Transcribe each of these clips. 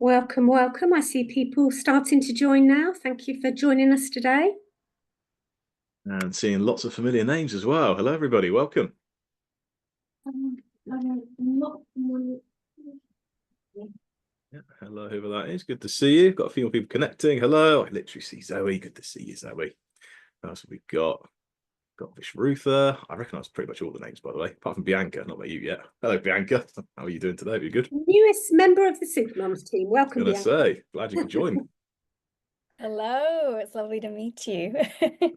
Welcome, welcome. I see people starting to join now. Thank you for joining us today. And seeing lots of familiar names as well. Hello, everybody. Welcome. Yeah, hello, whoever that is. Good to see you. Got a few more people connecting. Hello. I literally see Zoe. Good to see you, Zoe. What else have we got? Got Vishrutha. I recognise pretty much all the names, by the way, apart from Bianca. Not met you yet. Hello, Bianca. How are you doing today? Are you good? Newest member of the Supermums team. Welcome, Gonna Bianca. say, glad you could join. Hello, it's lovely to meet you.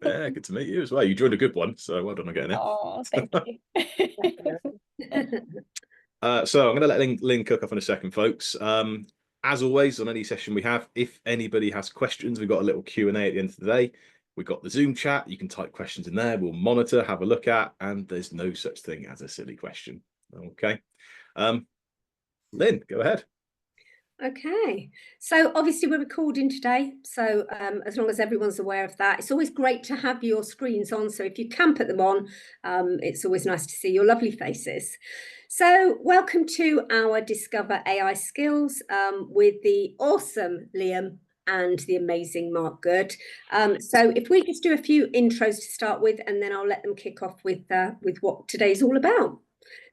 Yeah, good to meet you as well. You joined a good one, so well done on getting it. Oh, thank you. So I'm going to let Lynn cook off in a second, folks. As always, on any session we have, if anybody has questions, we've got a little Q&A at the end of the day. We've got the Zoom chat. You can type questions in there. We'll monitor, have a look at, and there's no such thing as a silly question. Okay. Lynn, go ahead. Okay, so obviously we're recording today, so as long as everyone's aware of that, it's always great to have your screens on, so if you can put them on, it's always nice to see your lovely faces. So welcome to our Discover AI Skills with the awesome Liam and the amazing Mark Good. So if we just do a few intros to start with, and then I'll let them kick off with what today's all about.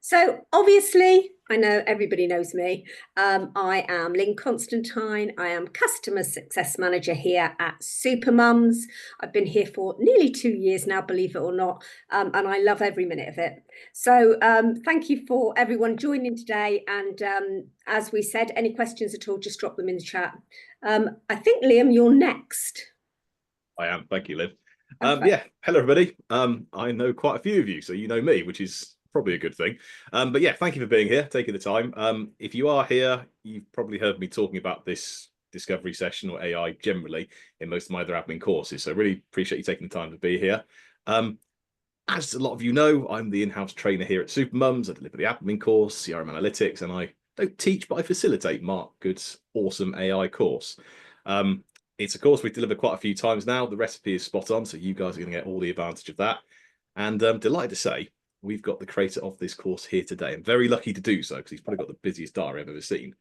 So obviously, I know everybody knows me. I am Lynn Constantine. I am Customer Success Manager here at Supermums. I've been here for nearly 2 years now, believe it or not, and I love every minute of it. So thank you for everyone joining today. And as we said, any questions at all, just drop them in the chat. I think, Liam, you're next. I am. Thank you, Lynn. Yeah, hello, everybody. I know quite a few of you, so you know me, which is probably a good thing. But yeah, thank you for being here, taking the time. If you are here, you've probably heard me talking about this discovery session or AI generally in most of my other admin courses. So really appreciate you taking the time to be here. As a lot of you know, I'm the in-house trainer here at Supermums. I deliver the admin course, CRM analytics, and I don't teach, but I facilitate Mark Good's awesome AI course. It's a course we've delivered quite a few times now. The recipe is spot on, so you guys are going to get all the advantage of that. And I'm delighted to say we've got the creator of this course here today. I'm very lucky to do so because he's probably got the busiest diary I've ever seen.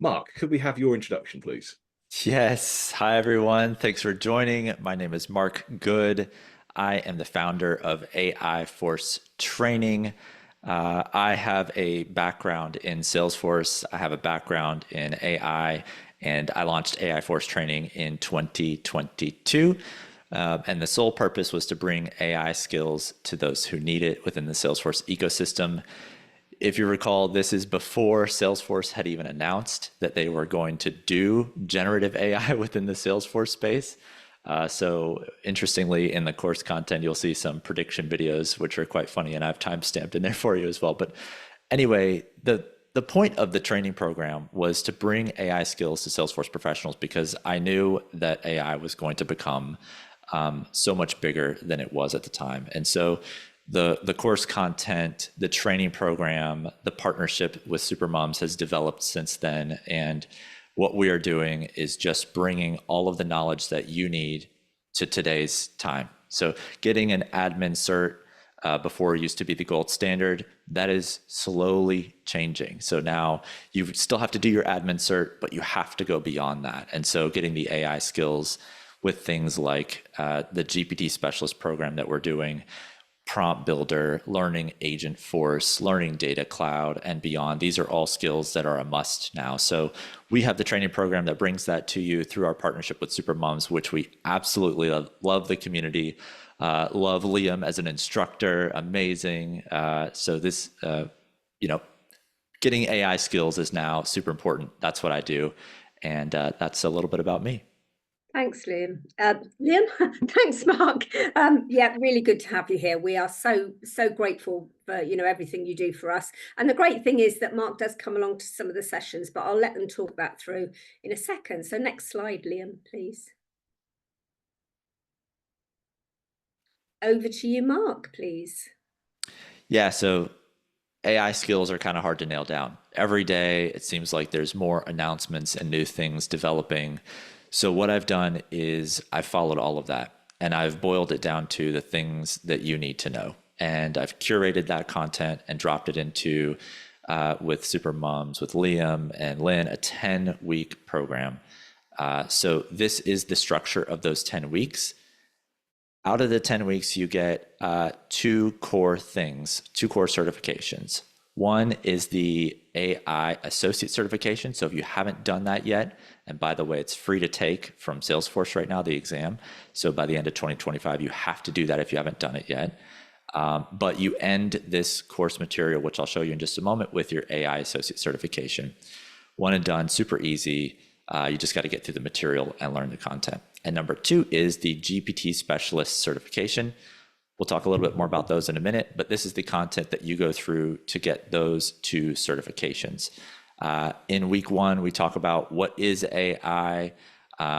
Mark, could we have your introduction, please? Yes. Hi, everyone. Thanks for joining. My name is Mark Good. I am the founder of AI Force Training. I have a background in Salesforce. I have a background in AI, and I launched AI Force Training in 2022. And the sole purpose was to bring AI skills to those who need it within the Salesforce ecosystem. If you recall, this is before Salesforce had even announced that they were going to do generative AI within the Salesforce space. So interestingly, in the course content, you'll see some prediction videos, which are quite funny, and I've timestamped in there for you as well. But anyway, the point of the training program was to bring AI skills to Salesforce professionals because I knew that AI was going to become so much bigger than it was at the time. And so the course content, the training program, the partnership with Supermoms has developed since then. And what we are doing is just bringing all of the knowledge that you need to today's time. So getting an admin cert before used to be the gold standard. That is slowly changing. So now you still have to do your admin cert, but you have to go beyond that. And so getting the AI skills with things like the GPT Specialist program that we're doing, Prompt Builder, learning Agent Force, learning Data Cloud, and beyond. These are all skills that are a must now. So we have the training program that brings that to you through our partnership with Supermoms, which we absolutely love the community. Love Liam as an instructor, amazing. So this, getting AI skills is now super important. That's what I do. And that's a little bit about me. Thanks, Liam. Liam, thanks, Mark. Yeah, really good to have you here. We are so grateful for everything you do for us. And the great thing is that Mark does come along to some of the sessions, but I'll let them talk that through in a second. So next slide, Liam, please. Over to you, Mark, please. Yeah, so AI skills are kind of hard to nail down. Every day, it seems like there's more announcements and new things developing. So what I've done is I've followed all of that and I've boiled it down to the things that you need to know. And I've curated that content and dropped it into with Super Moms, with Liam and Lynn, a 10-week program. So this is the structure of those 10 weeks. Out of the 10 weeks, you get 2 core things, 2 core certifications. One is the AI Associate Certification. So if you haven't done that yet, and by the way, it's free to take from Salesforce right now, the exam. So by the end of 2025, you have to do that if you haven't done it yet. But you end this course material, which I'll show you in just a moment, with your AI Associate Certification. One and done, super easy. You just got to get through the material and learn the content. And number 2 is the GPT Specialist Certification. We'll talk a little bit more about those in a minute, but this is the content that you go through to get those 2 certifications. In week 1, we talk about what is AI.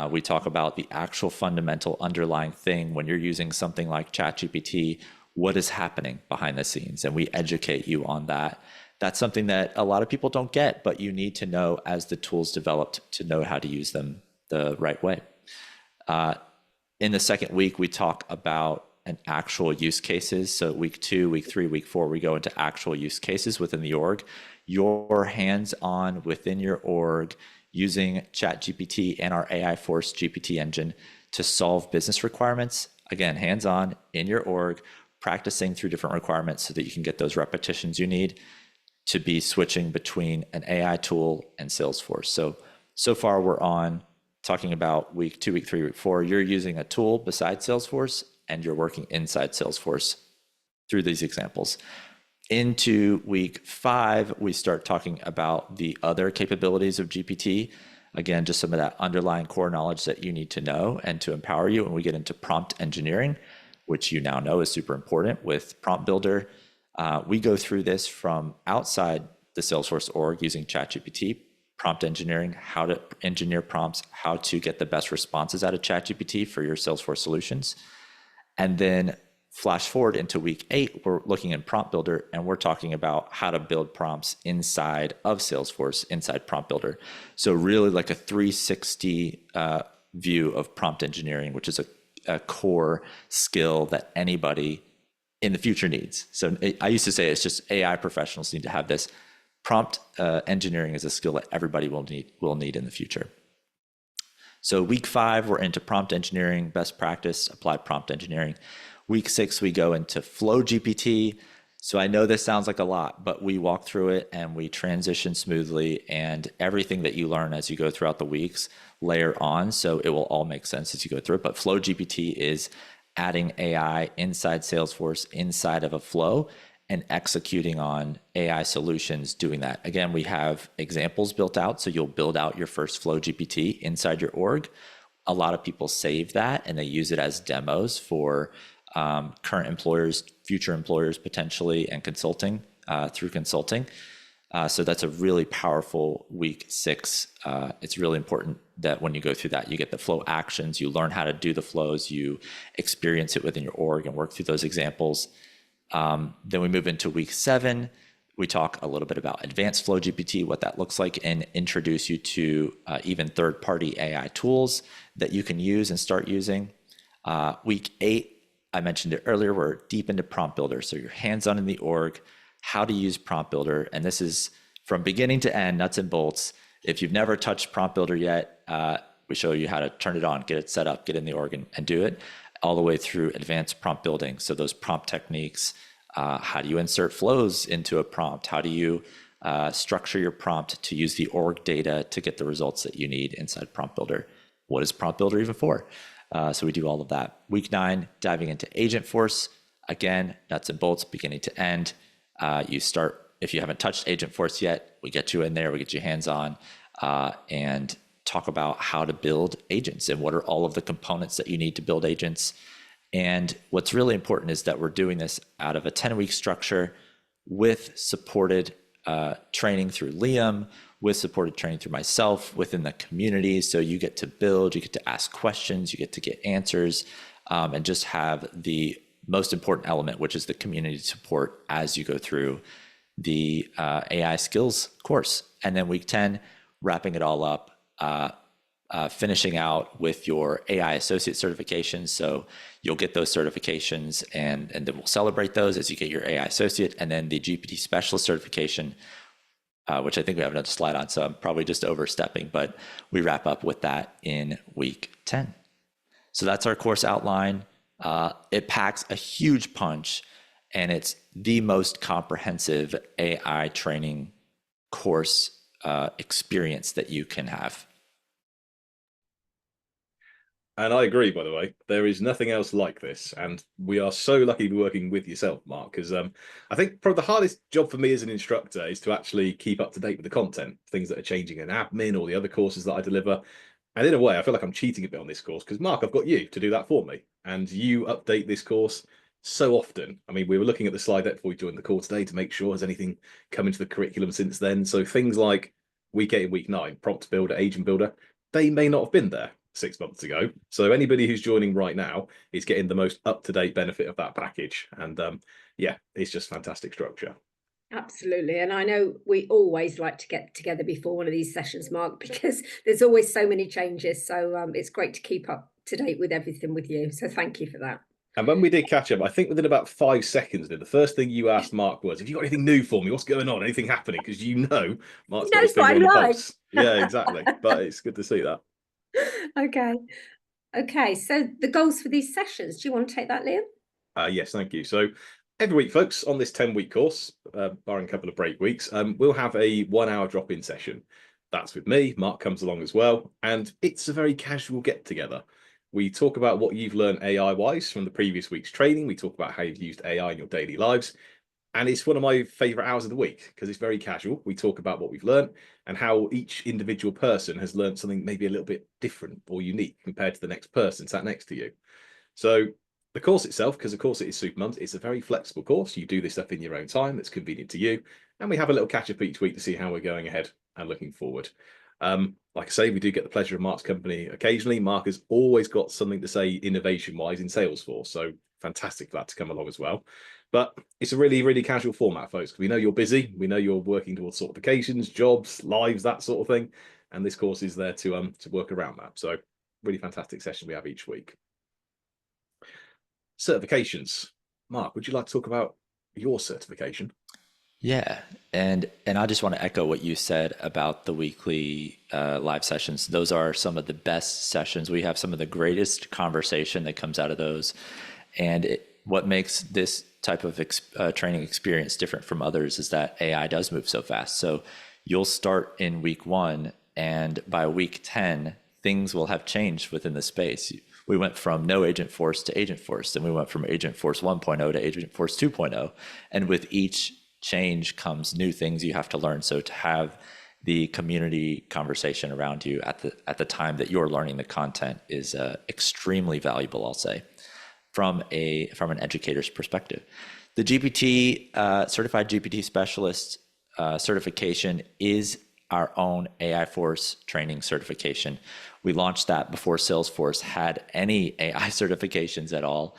We talk about the actual fundamental underlying thing when you're using something like ChatGPT, what is happening behind the scenes, and we educate you on that. That's something that a lot of people don't get, but you need to know as the tools developed to know how to use them the right way. In the second week, we talk about an actual use cases. So week 2, week 3, week 4, we go into actual use cases within the org. You're hands-on within your org using ChatGPT and our AI Force GPT engine to solve business requirements. Again, hands-on in your org, practicing through different requirements so that you can get those repetitions you need to be switching between an AI tool and Salesforce. So far we're on talking about week 2, week 3, week 4. You're using a tool besides Salesforce, and you're working inside Salesforce through these examples. Into week 5, we start talking about the other capabilities of GPT. Again, just some of that underlying core knowledge that you need to know and to empower you. And we get into prompt engineering, which you now know is super important with Prompt Builder. We go through this from outside the Salesforce org using ChatGPT, prompt engineering, how to engineer prompts, how to get the best responses out of ChatGPT for your Salesforce solutions. And then flash forward into week 8, we're looking in Prompt Builder, and we're talking about how to build prompts inside of Salesforce, inside Prompt Builder. So really like a 360 view of prompt engineering, which is a core skill that anybody in the future needs. So I used to say it's just AI professionals need to have this. Prompt engineering is a skill that everybody will need in the future. So week 5, we're into prompt engineering, best practice, applied prompt engineering. Week 6, we go into Flow GPT. So I know this sounds like a lot, but we walk through it and we transition smoothly, and everything that you learn as you go throughout the weeks layer on. So it will all make sense as you go through it. But Flow GPT is adding AI inside Salesforce, inside of a flow, and executing on AI solutions doing that. Again, we have examples built out, so you'll build out your first Flow GPT inside your org. A lot of people save that and they use it as demos for current employers, future employers potentially, and consulting through consulting. So that's a really powerful week 6. It's really important that when you go through that, you get the flow actions, you learn how to do the flows, you experience it within your org and work through those examples. Then we move into week 7. We talk a little bit about advanced Flow GPT, what that looks like, and introduce you to even third-party AI tools that you can use and start using. Week 8, I mentioned it earlier, we're deep into Prompt Builder. So you're hands-on in the org, how to use Prompt Builder. And this is from beginning to end, nuts and bolts. If you've never touched Prompt Builder yet, we show you how to turn it on, get it set up, get in the org and do it, all the way through advanced prompt building. So those prompt techniques, how do you insert flows into a prompt? How do you structure your prompt to use the org data to get the results that you need inside Prompt Builder? What is Prompt Builder even for? So we do all of that. Week 9, diving into Agentforce. Again, nuts and bolts, beginning to end. You start, if you haven't touched Agentforce yet, we get you in there, we get you hands-on, and talk about how to build agents and what are all of the components that you need to build agents. And what's really important is that we're doing this out of a 10-week structure with supported training through Liam, with supported training through myself within the community. So you get to build, you get to ask questions, you get to get answers, and just have the most important element, which is the community support as you go through the AI skills course. And then week 10, wrapping it all up, finishing out with your AI associate certifications. So you'll get those certifications and then we'll celebrate those as you get your AI associate, and then the GPT specialist certification. which I think we have another slide on, so I'm probably just overstepping, but we wrap up with that in week 10. So that's our course outline. It packs a huge punch, and it's the most comprehensive AI training course experience that you can have. And I agree, by the way, there is nothing else like this. And we are so lucky to be working with yourself, Mark, because I think probably the hardest job for me as an instructor is to actually keep up to date with the content, things that are changing in admin or the other courses that I deliver. And in a way, I feel like I'm cheating a bit on this course because, Mark, I've got you to do that for me. And you update this course so often. I mean, we were looking at the slide deck before we joined the call today to make sure has anything come into the curriculum since then. So things like week 8 and week 9, prompt builder, agent builder, they may not have been there 6 months ago. So anybody who's joining right now is getting the most up-to-date benefit of that package. And yeah, it's just fantastic structure. Absolutely. And I know we always like to get together before one of these sessions, Mark, because there's always so many changes. So it's great to keep up to date with everything with you. So thank you for that. And when we did catch up, I think within about 5 seconds, the first thing you asked Mark was, have you got anything new for me? What's going on? Anything happening? Because you know Mark's got his finger on the pulse. Yeah, exactly. But it's good to see that. Okay. So the goals for these sessions, do you want to take that, Liam? Yes, thank you. So every week, folks, on this 10-week course, barring a couple of break weeks, we'll have a 1-hour drop-in session. That's with me. Mark comes along as well. And it's a very casual get-together. We talk about what you've learned AI-wise from the previous week's training. We talk about how you've used AI in your daily lives. And it's one of my favorite hours of the week because it's very casual. We talk about what we've learned and how each individual person has learned something maybe a little bit different or unique compared to the next person sat next to you. So the course itself, because of course it is super months, it's a very flexible course. You do this stuff in your own time that's convenient to you. And we have a little catch up each week to see how we're going ahead and looking forward. Like I say, we do get the pleasure of Mark's company occasionally. Mark has always got something to say innovation-wise in Salesforce. So fantastic for that to come along as well. But it's a really, really casual format, folks. We know you're busy. We know you're working towards certifications, jobs, lives, that sort of thing. And this course is there to work around that. So really fantastic session we have each week. Certifications. Mark, would you like to talk about your certification? Yeah, and I just want to echo what you said about the weekly live sessions. Those are some of the best sessions. We have some of the greatest conversation that comes out of those. And what makes this type of training experience different from others is that AI does move so fast. So you'll start in week 1, and by week 10, things will have changed within the space. We went from no Agentforce to Agentforce, and we went from Agentforce 1.0 to Agentforce 2.0. And with each change comes new things you have to learn. So to have the community conversation around you at the time that you're learning the content is extremely valuable, I'll say, from an educator's perspective. The certified GPT specialist certification is our own AI Force training certification. We launched that before Salesforce had any AI certifications at all.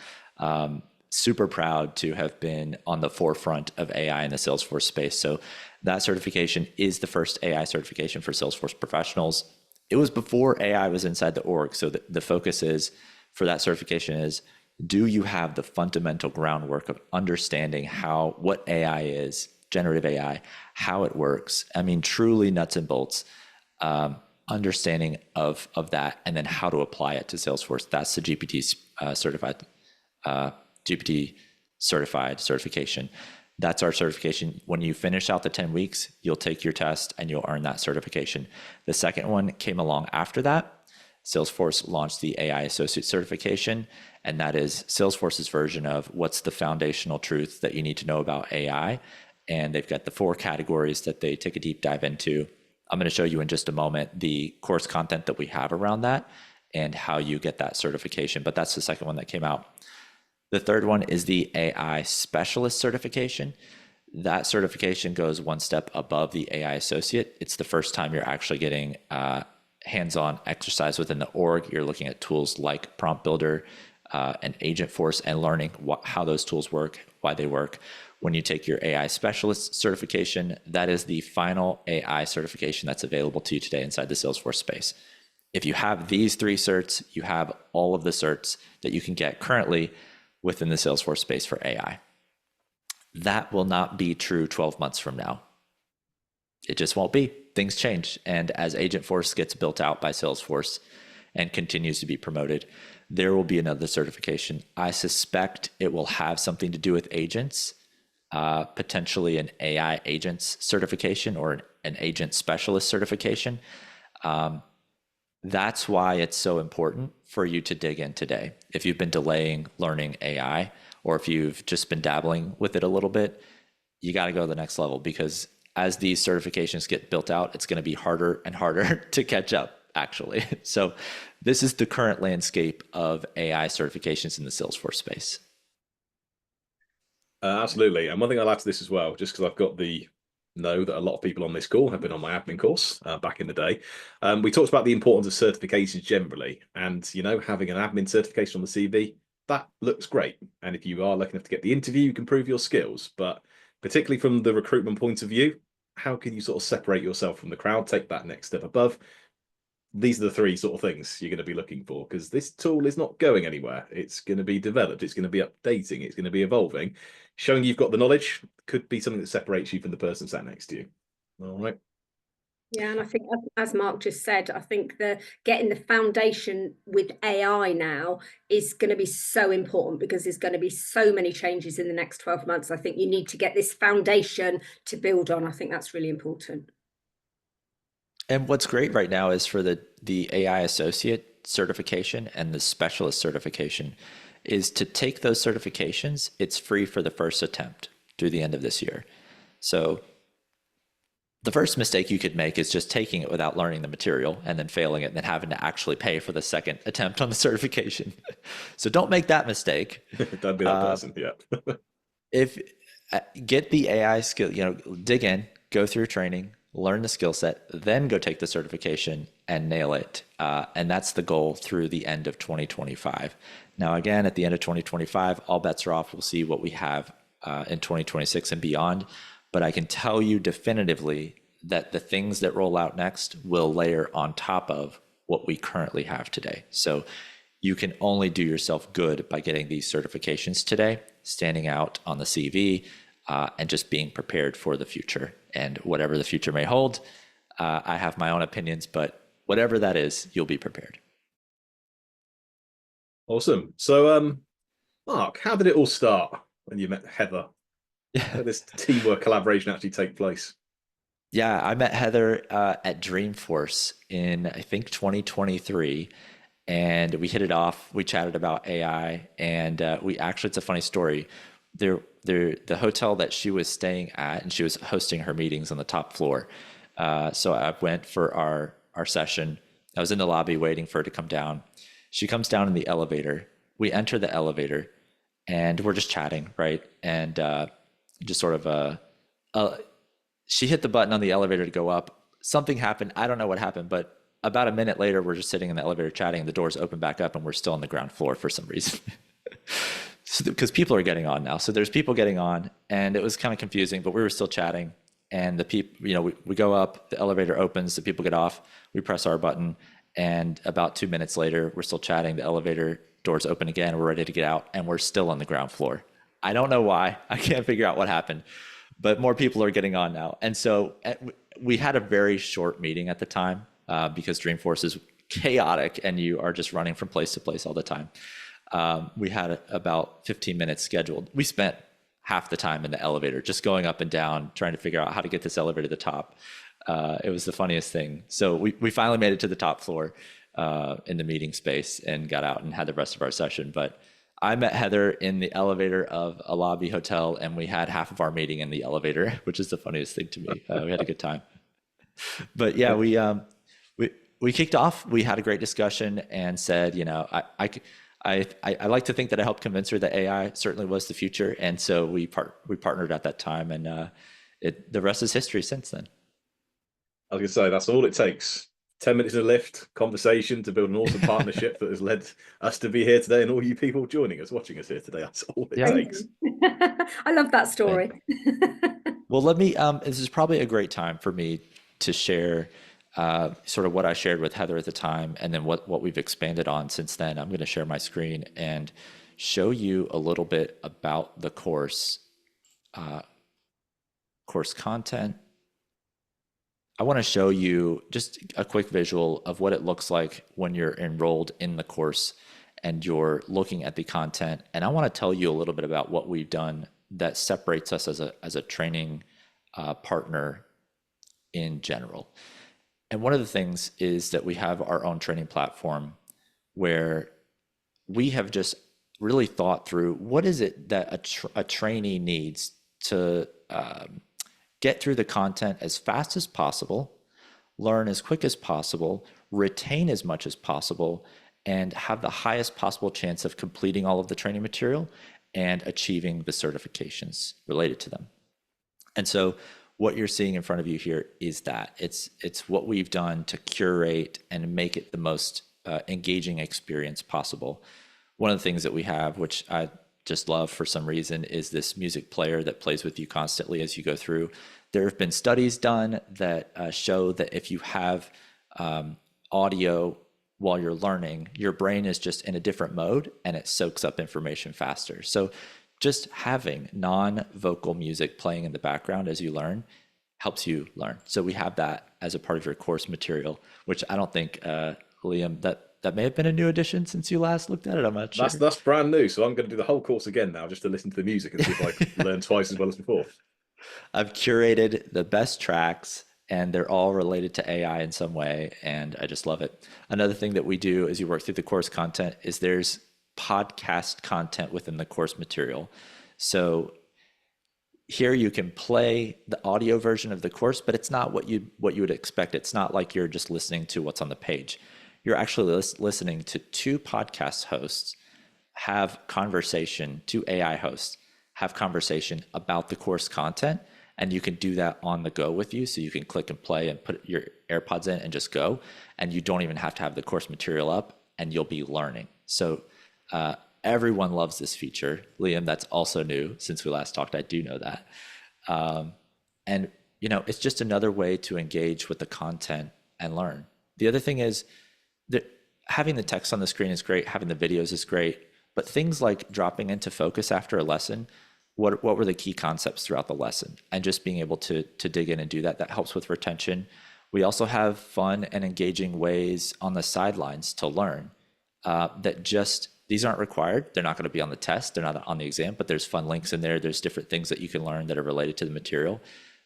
Super proud to have been on the forefront of AI in the Salesforce space. So that certification is the first AI certification for Salesforce professionals. It was before AI was inside the org. So the focus is for that certification is, do you have the fundamental groundwork of understanding what AI is, generative AI, how it works? I mean, truly nuts and bolts, understanding of that, and then how to apply it to Salesforce. That's the GPT certified certification. That's our certification. When you finish out the 10 weeks, you'll take your test and you'll earn that certification. The second one came along after that. Salesforce launched the AI Associate certification, and that is Salesforce's version of what's the foundational truth that you need to know about AI. And they've got the 4 categories that they take a deep dive into. I'm going to show you in just a moment the course content that we have around that and how you get that certification. But that's the second one that came out. The third one is the AI Specialist certification. That certification goes one step above the AI Associate. It's the first time you're actually getting hands-on exercise within the org. You're looking at tools like Prompt Builder and Agentforce and learning how those tools work, why they work. When you take your AI Specialist certification, that is the final AI certification that's available to you today inside the Salesforce space. If you have these 3 certs, you have all of the certs that you can get currently within the Salesforce space for AI. That will not be true 12 months from now. It just won't be. Things change. And as Agentforce gets built out by Salesforce and continues to be promoted, there will be another certification. I suspect it will have something to do with agents, potentially an AI agents certification or an agent specialist certification. That's why it's so important for you to dig in today. If you've been delaying learning AI, or if you've just been dabbling with it a little bit, you got to go to the next level, because as these certifications get built out, it's going to be harder and harder to catch up, actually. So this is the current landscape of AI certifications in the Salesforce space. Absolutely. And one thing I'll add to this as well, just because I've got know that a lot of people on this call have been on my admin course back in the day. We talked about the importance of certifications generally, and having an admin certification on the CV, that looks great. And if you are lucky enough to get the interview, you can prove your skills. But particularly from the recruitment point of view, how can you sort of separate yourself from the crowd, take that next step above? These are the three sort of things you're going to be looking for, because this tool is not going anywhere. It's going to be developed. It's going to be updating. It's going to be evolving. Showing you've got the knowledge could be something that separates you from the person sat next to you. All right. Yeah, and I think, as Mark just said, I think getting the foundation with AI now is going to be so important, because there's going to be so many changes in the next 12 months. I think you need to get this foundation to build on. I think that's really important. And what's great right now is for the AI associate certification and the specialist certification is to take those certifications. It's free for the first attempt through the end of this year. So the first mistake you could make is just taking it without learning the material and then failing it and then having to actually pay for the second attempt on the certification. So don't make that mistake. Don't be that person. Yeah. If get the AI skill, dig in, go through training, learn the skill set, then go take the certification and nail it. And that's the goal through the end of 2025. Now, again, at the end of 2025, all bets are off. We'll see what we have in 2026 and beyond. But I can tell you definitively that the things that roll out next will layer on top of what we currently have today. So you can only do yourself good by getting these certifications today, standing out on the CV, and just being prepared for the future. And whatever the future may hold, I have my own opinions, but whatever that is, you'll be prepared. Awesome. So, Mark, how did it all start when you met Heather? How did this teamwork collaboration actually take place? Yeah, I met Heather at Dreamforce in, I think, 2023. And we hit it off. We chatted about AI, and it's a funny story. The hotel that she was staying at, and she was hosting her meetings on the top floor. So I went for our session. I was in the lobby waiting for her to come down. She comes down in the elevator. We enter the elevator, and we're just chatting, right? And just sort of, she hit the button on the elevator to go up. Something happened. I don't know what happened, but about a minute later, we're just sitting in the elevator chatting, and the doors open back up, and we're still on the ground floor for some reason. Because people are getting on now. So there's people getting on, and it was kind of confusing, but we were still chatting. And the people, we go up, the elevator opens, the people get off, we press our button, and about 2 minutes later, we're still chatting. The elevator doors open again, we're ready to get out, and we're still on the ground floor. I don't know why. I can't figure out what happened, but more people are getting on now. And so we had a very short meeting at the time because Dreamforce is chaotic and you are just running from place to place all the time. We had about 15 minutes scheduled. We spent half the time in the elevator, just going up and down, trying to figure out how to get this elevator to the top. It was the funniest thing. So we finally made it to the top floor in the meeting space and got out and had the rest of our session. But I met Heather in the elevator of a lobby hotel, and we had half of our meeting in the elevator, which is the funniest thing to me. We had a good time. But yeah, we kicked off. We had a great discussion and said, I like to think that I helped convince her that AI certainly was the future, and so we partnered at that time, and the rest is history since then. I was going to say, that's all it takes. 10 minutes in a lift, conversation to build an awesome partnership that has led us to be here today, and all you people joining us, watching us here today. That's all it takes. I love that story. Well, this is probably a great time for me to share sort of what I shared with Heather at the time, and then what we've expanded on since then. I'm going to share my screen and show you a little bit about the course content. I want to show you just a quick visual of what it looks like when you're enrolled in the course and you're looking at the content. And I want to tell you a little bit about what we've done that separates us as a training partner in general. And one of the things is that we have our own training platform where we have just really thought through what is it that a trainee needs to get through the content as fast as possible, learn as quick as possible, retain as much as possible, and have the highest possible chance of completing all of the training material and achieving the certifications related to them. And so what you're seeing in front of you here is that it's what we've done to curate and make it the most engaging experience possible. One of the things that we have, which I just love for some reason, is this music player that plays with you constantly as you go through. There have been studies done that show that if you have audio while you're learning, your brain is just in a different mode and it soaks up information faster. So just having non-vocal music playing in the background as you learn helps you learn. So we have that as a part of your course material, which I don't think, Liam, that may have been a new addition since you last looked at it. I'm not sure. That's brand new. So I'm going to do the whole course again now just to listen to the music and see if I can learn twice as well as before. I've curated the best tracks and they're all related to AI in some way. And I just love it. Another thing that we do as you work through the course content is there's podcast content within the course material. So here you can play the audio version of the course, but it's not what you would expect. It's not like you're just listening to what's on the page. You're actually listening to two podcast hosts have conversation, two AI hosts have conversation about the course content, and you can do that on the go with you. So you can click and play and put your AirPods in and just go, and you don't even have to have the course material up, and you'll be learning. So everyone loves this feature. Liam, that's also new since we last talked. I do know that. And it's just another way to engage with the content and learn. The other thing is that having the text on the screen is great, having the videos is great, but things like dropping into focus after a lesson, what were the key concepts throughout the lesson? And just being able to dig in and do that helps with retention. We also have fun and engaging ways on the sidelines to learn these aren't required. They're not going to be on the test. They're not on the exam, but there's fun links in there. There's different things that you can learn that are related to the material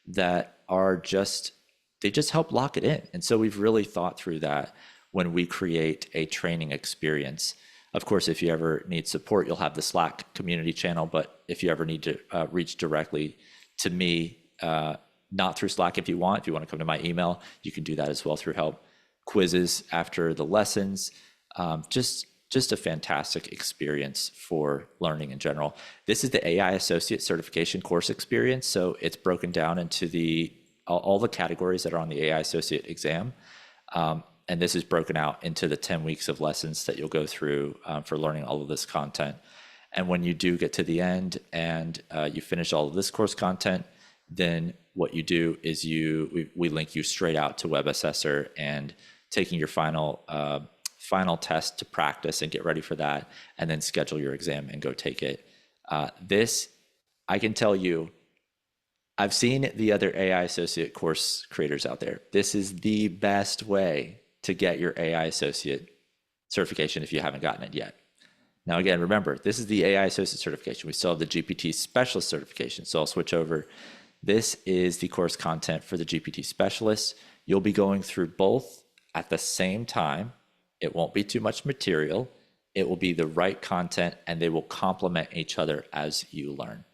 that they just help lock it in. And so we've really thought through that when we create a training experience. Of course, if you ever need support, you'll have the Slack community channel, but if you ever need to reach directly to me, not through Slack if you want to come to my email, you can do that as well through help. Quizzes after the lessons, just a fantastic experience for learning in general. This is the AI Associate Certification course experience. So it's broken down into all the categories that are on the AI Associate exam. And this is broken out into the 10 weeks of lessons that you'll go through for learning all of this content. And when you do get to the end and you finish all of this course content, then what you do is we link you straight out to Web Assessor and taking your final test to practice and get ready for that, and then schedule your exam and go take it. This, I can tell you, I've seen the other AI Associate course creators out there. This is the best way to get your AI Associate certification if you haven't gotten it yet. Now, again, remember, this is the AI Associate certification. We still have the GPT Specialist certification, so I'll switch over. This is the course content for the GPT Specialist. You'll be going through both at the same time. It won't be too much material. It will be the right content, and they will complement each other as you learn.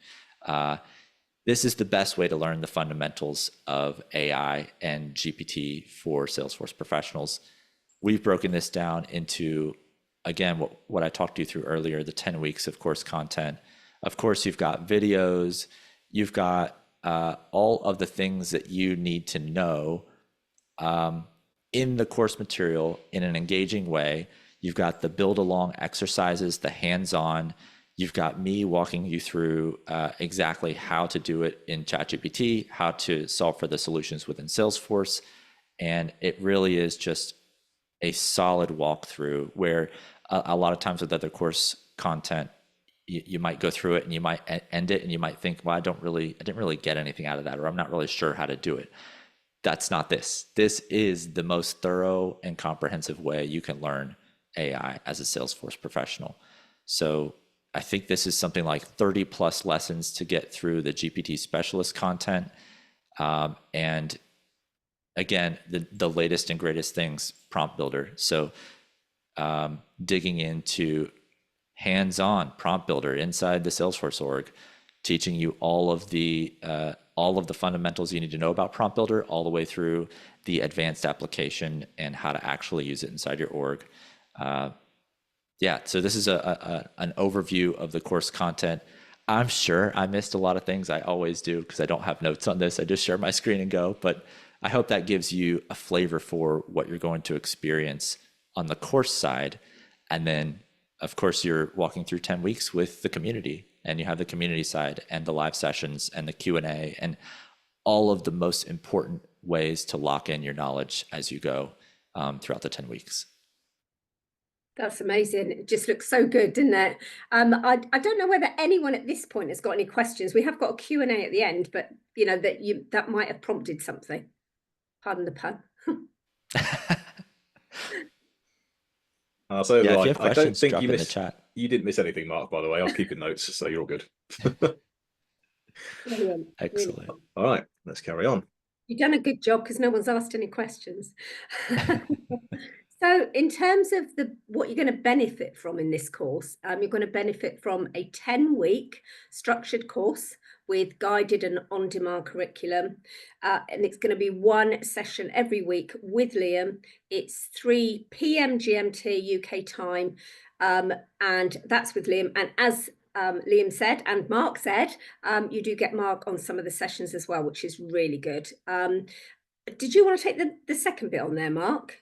This is the best way to learn the fundamentals of AI and GPT for Salesforce professionals. We've broken this down into, again, what I talked you through earlier, the 10 weeks of course content. Of course, you've got videos, you've got all of the things that you need to know in the course material in an engaging way. You've got the build along exercises, the hands-on. You've got me walking you through exactly how to do it in ChatGPT, how to solve for the solutions within Salesforce. And it really is just a solid walkthrough where a lot of times with other course content, you might go through it and you might end it and you might think, well, I didn't really get anything out of that, or I'm not really sure how to do it. that's not this. This is the most thorough and comprehensive way you can learn AI as a Salesforce professional. So I think this is something like 30 plus lessons to get through the GPT Specialist content. And again, the latest and greatest things, prompt builder. So digging into hands-on prompt builder inside the Salesforce org, teaching you all of the fundamentals you need to know about prompt builder, all the way through the advanced application and how to actually use it inside your org. Yeah, so this is an overview of the course content. I'm sure I missed a lot of things. I always do because I don't have notes on this. I just share my screen and go. But I hope that gives you a flavor for what you're going to experience on the course side. And then, of course, you're walking through 10 weeks with the community, and you have the community side and the live sessions and the Q&A and all of the most important ways to lock in your knowledge as you go throughout the 10 weeks. That's amazing. It just looks so good, didn't it? I don't know whether anyone at this point has got any questions. We have got a Q&A at the end, but you know that might have prompted something. Pardon the pun. So yeah, if you I have questions, don't think drop you in the missed. chat. You didn't miss anything, Mark. By the way, I was keeping notes, so you're all good. Brilliant. Excellent. Really cool. All right, let's carry on. You've done a good job because no one's asked any questions. So in terms of what you're going to benefit from in this course, you're going to benefit from a 10-week structured course with guided and on-demand curriculum. And it's going to be one session every week with Liam. It's 3 p.m. GMT UK time. And that's with Liam. And as Liam said, and Mark said, you do get Mark on some of the sessions as well, which is really good. Did you want to take the second bit on there, Mark?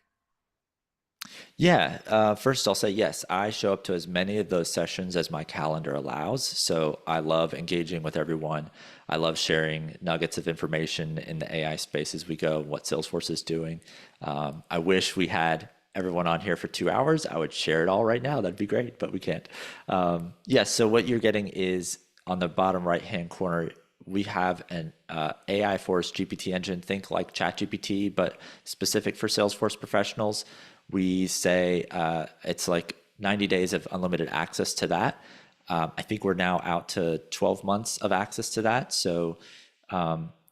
Yeah, first I'll say yes, I show up to as many of those sessions as my calendar allows. So I love engaging with everyone. I love sharing nuggets of information in the AI space as we go, what Salesforce is doing. I wish we had everyone on here for 2 hours. I would share it all right now. That'd be great, but we can't. Yes, so what you're getting is on the bottom right-hand corner, we have an AI Force GPT engine, think like ChatGPT, but specific for Salesforce professionals. We say it's like 90 days of unlimited access to that. I think we're now out to 12 months of access to that. So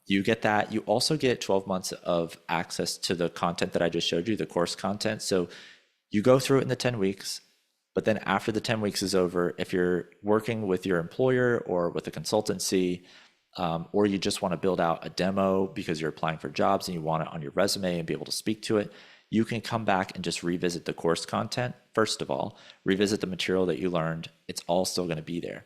you get that. You also get 12 months of access to the content that I just showed you, the course content. So you go through it in the 10 weeks, but then after the 10 weeks is over, if you're working with your employer or with a consultancy, or you just want to build out a demo because you're applying for jobs and you want it on your resume and be able to speak to it, you can come back and just revisit the course content. First of all, revisit the material that you learned. It's all still going to be there.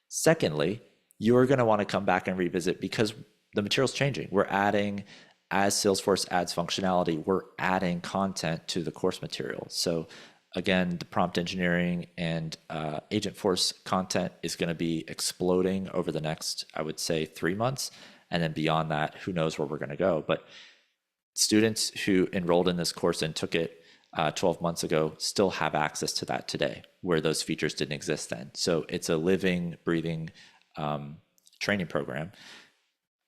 Secondly, you're going to want to come back and revisit because the material's changing. We're adding, as Salesforce adds functionality, we're adding content to the course material. So again, the prompt engineering and Agentforce content is going to be exploding over the next, I would say, 3 months. And then beyond that, who knows where we're going to go. But students who enrolled in this course and took it 12 months ago still have access to that today, where those features didn't exist then. So it's a living, breathing training program.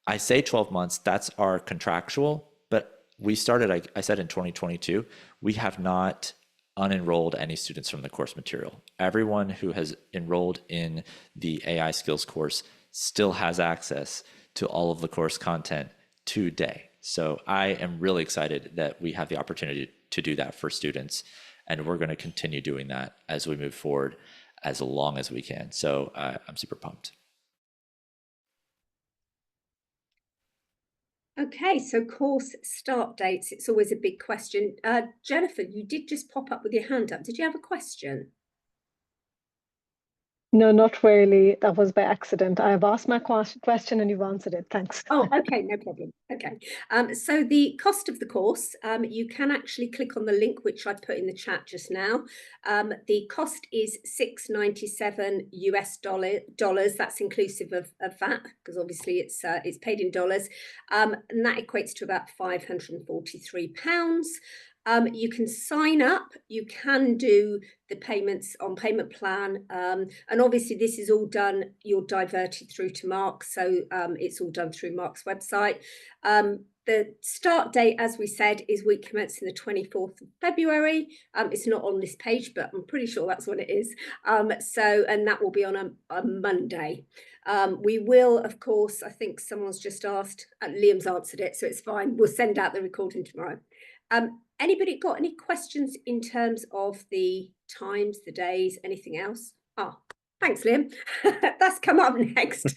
I say 12 months, that's our contractual, but we started, I said in 2022, we have not unenrolled any students from the course material. Everyone who has enrolled in the AI skills course still has access to all of the course content today. So I am really excited that we have the opportunity to do that for students, and we're going to continue doing that as we move forward as long as we can. So I'm super pumped. Okay, so course start dates, it's always a big question. Jennifer, you did just pop up with your hand up. Did you have a question? No, not really. That was by accident. I have asked my question and you've answered it. Thanks. Oh, okay, no problem. Okay. So the cost of the course, you can actually click on the link which I put in the chat just now. The cost is $697 US. That's inclusive of VAT, because obviously it's paid in dollars. And that equates to about £543. You can sign up, you can do the payments on payment plan, and obviously this is all done, you're diverted through to Mark, so it's all done through Mark's website. The start date, as we said, is week commencing the 24th of February. It's not on this page, but I'm pretty sure that's what it is. And that will be on a Monday. We will, of course, I think someone's just asked, Liam's answered it, so it's fine. We'll send out the recording tomorrow. Anybody got any questions in terms of the times, the days, anything else? Oh, thanks, Liam. That's come up next.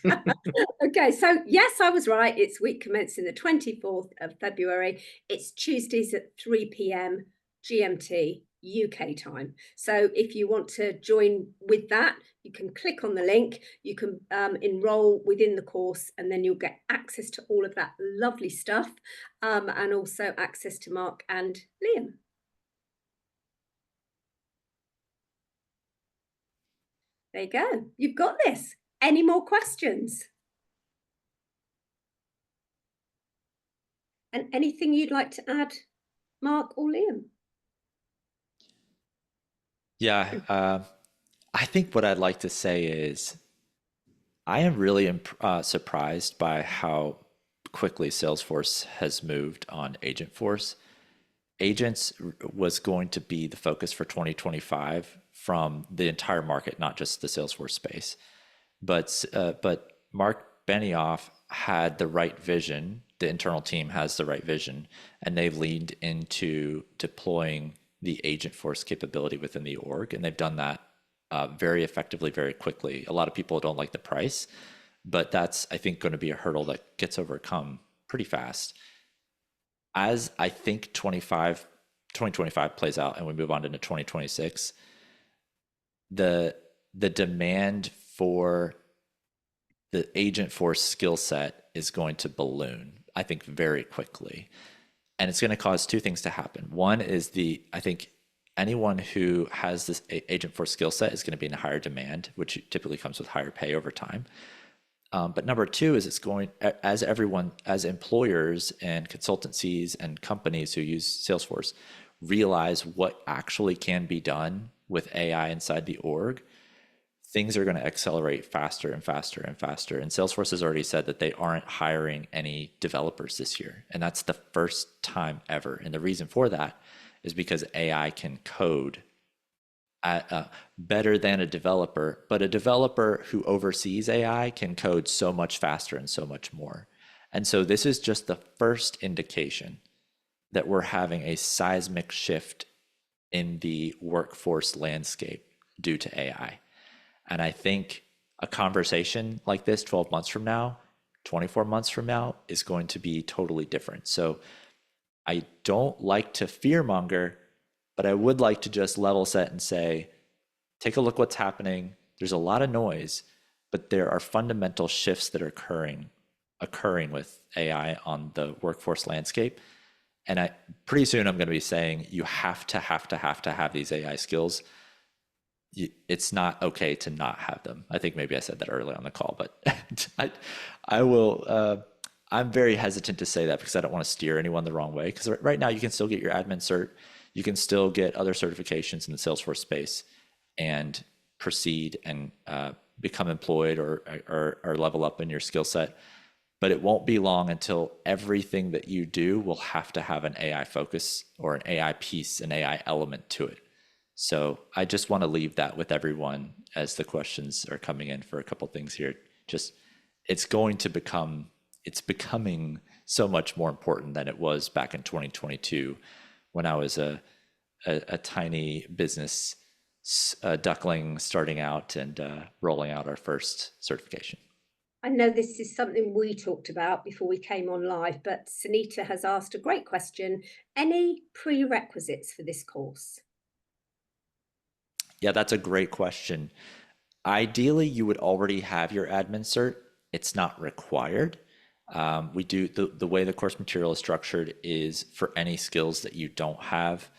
Okay, so yes, I was right. It's week commencing the 24th of February. It's Tuesdays at 3 p.m. GMT UK time. So if you want to join with that, you can click on the link, you can enroll within the course, and then you'll get access to all of that lovely stuff, and also access to Mark and Liam. There you go. You've got this. Any more questions? And anything you'd like to add, Mark or Liam? Yeah, I think what I'd like to say is I am really surprised by how quickly Salesforce has moved on Agentforce. Agents was going to be the focus for 2025 from the entire market, not just the Salesforce space. But Mark Benioff had the right vision. The internal team has the right vision, and they've leaned into deploying the Agentforce capability within the org, and they've done that very effectively, very quickly. A lot of people don't like the price, but that's, I think, going to be a hurdle that gets overcome pretty fast. As I think 2025 plays out and we move on into 2026, the demand for the Agentforce skill set is going to balloon, I think, very quickly. And it's going to cause two things to happen. One is I think anyone who has this Agentforce skill set is going to be in higher demand, which typically comes with higher pay over time. But number two is it's going, as employers and consultancies and companies who use Salesforce realize what actually can be done with AI inside the org, things are going to accelerate faster and faster and faster. And Salesforce has already said that they aren't hiring any developers this year. And that's the first time ever. And the reason for that is because AI can code better than a developer, but a developer who oversees AI can code so much faster and so much more. And so this is just the first indication that we're having a seismic shift in the workforce landscape due to AI. And I think a conversation like this 12 months from now, 24 months from now is going to be totally different. So I don't like to fearmonger, but I would like to just level set and say, take a look what's happening. There's a lot of noise, but there are fundamental shifts that are occurring with AI on the workforce landscape. And pretty soon I'm going to be saying you have to have these AI skills. It's not okay to not have them. I think maybe I said that early on the call, but I will. I'm very hesitant to say that because I don't want to steer anyone the wrong way. Because right now you can still get your admin cert, you can still get other certifications in the Salesforce space, and proceed and become employed or level up in your skill set. But it won't be long until everything that you do will have to have an AI focus or an AI piece, an AI element to it. So I just want to leave that with everyone as the questions are coming in for a couple things here. Just it's becoming so much more important than it was back in 2022 when I was a tiny business duckling starting out and rolling out our first certification. I know this is something we talked about before we came on live, but Sunita has asked a great question. Any prerequisites for this course? Yeah, that's a great question. Ideally, you would already have your admin cert. It's not required. We do the way the course material is structured is for any skills that you don't have,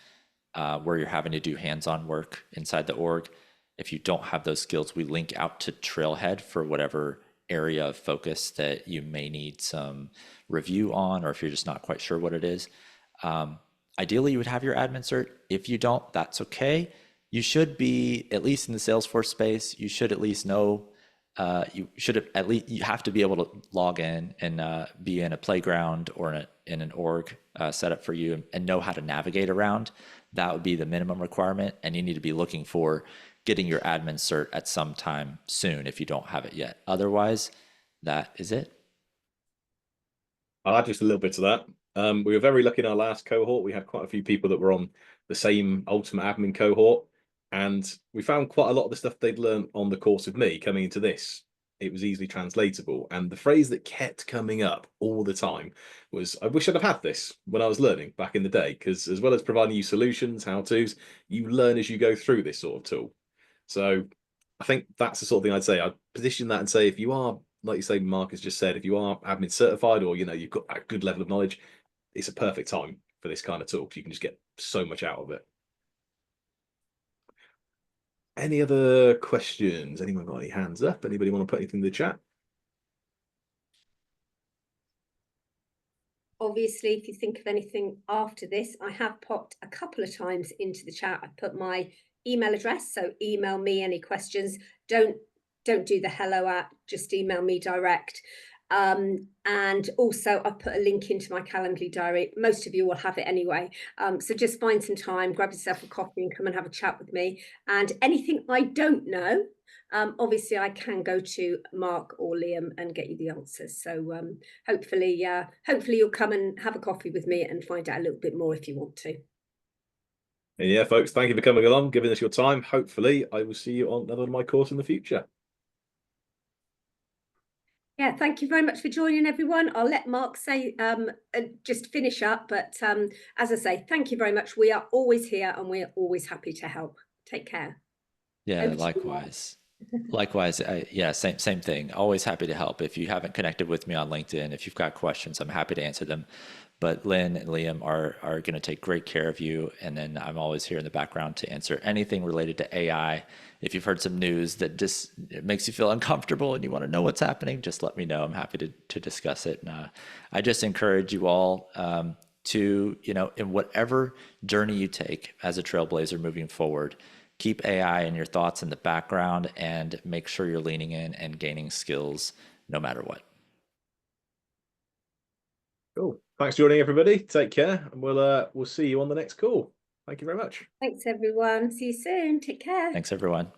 where you're having to do hands-on work inside the org. If you don't have those skills, we link out to Trailhead for whatever area of focus that you may need some review on, or if you're just not quite sure what it is. Ideally, you would have your admin cert. If you don't, that's okay. You should be, at least in the Salesforce space, you should at least know, you have to be able to log in and be in a playground or in an org set up for you and know how to navigate around. That would be the minimum requirement. And you need to be looking for getting your admin cert at some time soon if you don't have it yet. Otherwise, that is it. I'll add just a little bit to that. We were very lucky in our last cohort. We had quite a few people that were on the same Ultimate Admin cohort, and we found quite a lot of the stuff they'd learned on the course with me coming into this. It was easily translatable. And the phrase that kept coming up all the time was, I wish I'd have had this when I was learning back in the day, because as well as providing you solutions, how-tos, you learn as you go through this sort of tool. So I think that's the sort of thing I'd say. I'd position that and say, if you are, like you say, Mark has just said, if you are admin certified or, you've got a good level of knowledge, it's a perfect time for this kind of tool, because you can just get so much out of it. Any other questions? Anyone got any hands up? Anybody want to put anything in the chat? Obviously, if you think of anything after this, I have popped a couple of times into the chat. I put my email address, so email me any questions. Don't do the hello at, just email me direct. And also I've put a link into my Calendly diary. Most of you will have it anyway. So just find some time, grab yourself a coffee and come and have a chat with me. And anything I don't know, obviously I can go to Mark or Liam and get you the answers. So hopefully you'll come and have a coffee with me and find out a little bit more if you want to. And yeah, folks, thank you for coming along, giving us your time. Hopefully I will see you on another of my course in the future. Yeah, thank you very much for joining, everyone. I'll let Mark say, just finish up. But as I say, thank you very much. We are always here and we're always happy to help. Take care. Yeah, likewise. Likewise, yeah, same thing. Always happy to help. If you haven't connected with me on LinkedIn, if you've got questions, I'm happy to answer them. But Lynn and Liam are going to take great care of you. And then I'm always here in the background to answer anything related to AI. If you've heard some news that just makes you feel uncomfortable and you want to know what's happening, just let me know. I'm happy to discuss it. And I just encourage you all to, in whatever journey you take as a trailblazer moving forward, keep AI in your thoughts in the background and make sure you're leaning in and gaining skills no matter what. Cool. Thanks for joining, everybody. Take care, and we'll see you on the next call. Thank you very much. Thanks, everyone. See you soon. Take care. Thanks, everyone.